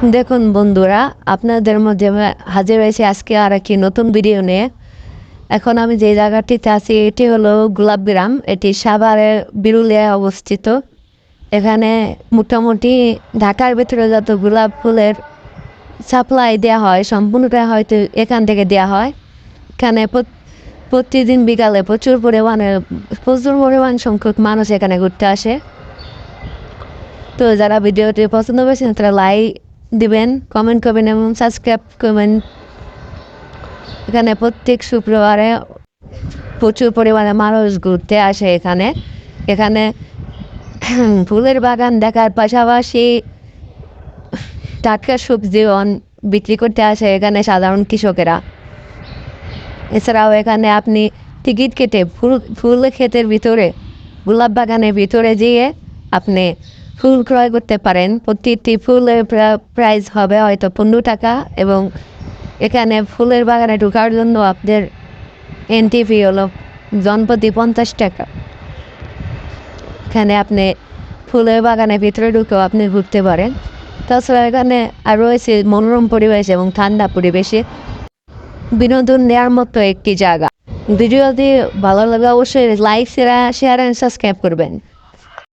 দেখুন বন্ধুরা, আপনাদের মধ্যে হাজির হয়েছে আজকে আর একটি নতুন ভিডিও নিয়ে। এখন আমি যে জায়গাটিতে আছি এটি হলো গোলাপ গ্রাম। এটি সাভারের বিরুলিয়ায় অবস্থিত। এখানে মোটামুটি ঢাকার ভেতরে যত গোলাপ ফুলের সাপ্লাই দেওয়া হয় সম্পূর্ণটা হয়তো এখান থেকে দেওয়া হয়। এখানে প্রতিদিন বিকালে প্রচুর পরিমাণ সংখ্যক মানুষ এখানে ঘুরতে আসে। তো যারা ভিডিওটি পছন্দ করেছেন তারা লাইক দিবেন, কমেন্ট করবেন এবং সাবস্ক্রাইব করবেন। এখানে প্রত্যেক শুক্রবারে প্রচুর পরিমাণে মানুষ ঘুরতে আসে। এখানে ফুলের বাগান দেখার পাশাপাশি টাটকা সবজিও বিক্রি করতে আসে এখানে সাধারণ কৃষকেরা। এছাড়াও এখানে আপনি টিকিট কেটে ফুল ক্ষেতের ভিতরে, গোলাপ বাগানের ভিতরে যেয়ে আপনি ফুল ক্রয় করতে পারেন। প্রতিটি ফুলের প্রাইস হবে হয়তো 15 টাকা এবং এখানে ফুলের বাগানে ঢোকার জন্য আপনাদের এন্ট্রি ফি হলো জনপ্রতি 50 টাকা। এখানে আপনি ফুলের বাগানের ভিতরে ঢুকেও আপনি ঘুরতে পারেন। তাছাড়া এখানে আর রয়েছে মনোরম পরিবেশ এবং ঠান্ডা পরিবেশে বিনোদন নেওয়ার মতো একটি জায়গা। ভিডিওটি ভালো লাগে অবশ্যই লাইক, শেয়ার অ্যান্ড সাবস্ক্রাইব করবেন।